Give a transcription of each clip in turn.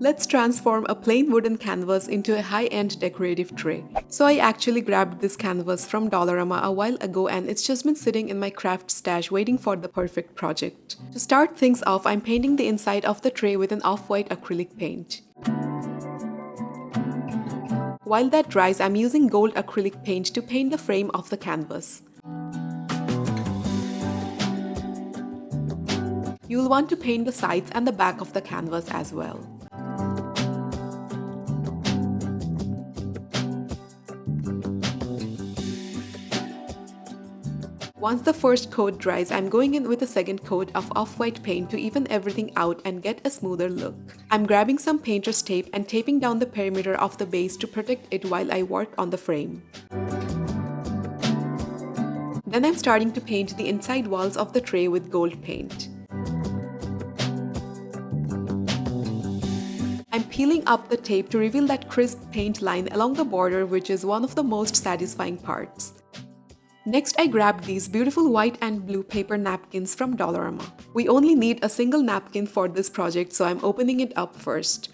Let's transform a plain wooden canvas into a high-end decorative tray. So I actually grabbed this canvas from Dollarama a while ago and it's just been sitting in my craft stash waiting for the perfect project. To start things off, I'm painting the inside of the tray with an off-white acrylic paint. While that dries, I'm using gold acrylic paint to paint the frame of the canvas. You'll want to paint the sides and the back of the canvas as well. Once the first coat dries, I'm going in with a second coat of off-white paint to even everything out and get a smoother look. I'm grabbing some painter's tape and taping down the perimeter of the base to protect it while I work on the frame. Then I'm starting to paint the inside walls of the tray with gold paint. I'm peeling up the tape to reveal that crisp paint line along the border, which is one of the most satisfying parts. Next, I grabbed these beautiful white and blue paper napkins from Dollarama. We only need a single napkin for this project, so I'm opening it up first.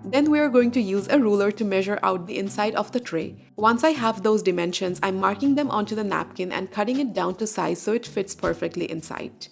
Then we are going to use a ruler to measure out the inside of the tray. Once I have those dimensions, I'm marking them onto the napkin and cutting it down to size so it fits perfectly inside.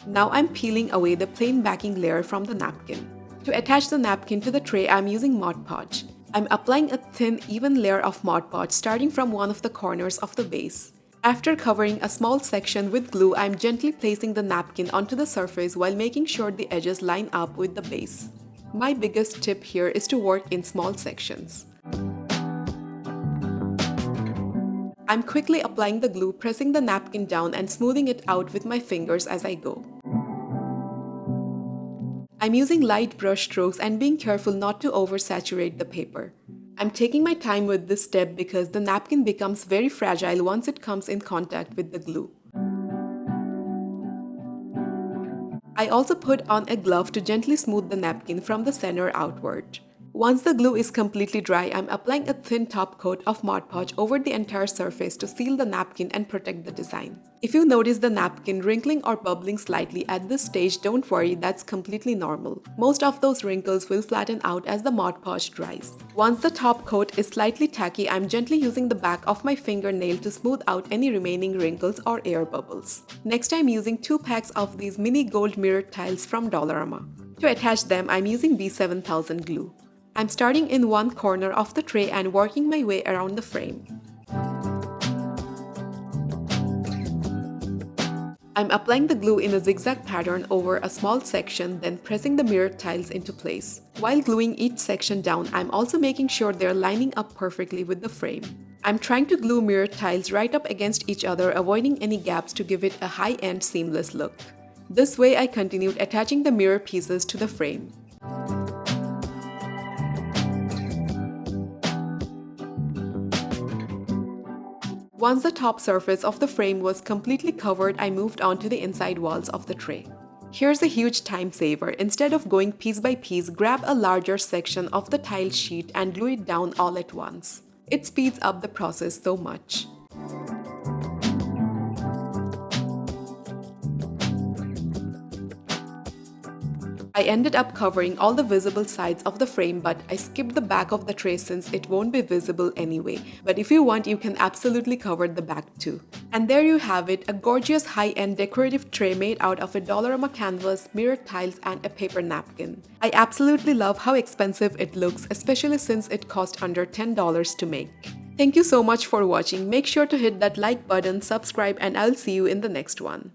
Now I'm peeling away the plain backing layer from the napkin. To attach the napkin to the tray, I'm using Mod Podge. I'm applying a thin, even layer of Mod Podge starting from one of the corners of the base. After covering a small section with glue, I'm gently placing the napkin onto the surface while making sure the edges line up with the base. My biggest tip here is to work in small sections. I'm quickly applying the glue, pressing the napkin down and smoothing it out with my fingers as I go. I'm using light brush strokes and being careful not to oversaturate the paper. I'm taking my time with this step because the napkin becomes very fragile once it comes in contact with the glue. I also put on a glove to gently smooth the napkin from the center outward. Once the glue is completely dry, I'm applying a thin top coat of Mod Podge over the entire surface to seal the napkin and protect the design. If you notice the napkin wrinkling or bubbling slightly at this stage, don't worry, that's completely normal. Most of those wrinkles will flatten out as the Mod Podge dries. Once the top coat is slightly tacky, I'm gently using the back of my fingernail to smooth out any remaining wrinkles or air bubbles. Next, I'm using 2 packs of these mini gold mirror tiles from Dollarama. To attach them, I'm using B7000 Glue. I'm starting in one corner of the tray and working my way around the frame. I'm applying the glue in a zigzag pattern over a small section, then pressing the mirror tiles into place. While gluing each section down, I'm also making sure they're lining up perfectly with the frame. I'm trying to glue mirror tiles right up against each other, avoiding any gaps to give it a high-end seamless look. This way, I continued attaching the mirror pieces to the frame. Once the top surface of the frame was completely covered, I moved on to the inside walls of the tray. Here's a huge time saver. Instead of going piece by piece, grab a larger section of the tile sheet and glue it down all at once. It speeds up the process so much. I ended up covering all the visible sides of the frame, but I skipped the back of the tray since it won't be visible anyway. But if you want, you can absolutely cover the back too. And there you have it, a gorgeous high-end decorative tray made out of a Dollarama canvas, mirror tiles, and a paper napkin. I absolutely love how expensive it looks, especially since it cost under $10 to make. Thank you so much for watching. Make sure to hit that like button, subscribe, and I'll see you in the next one.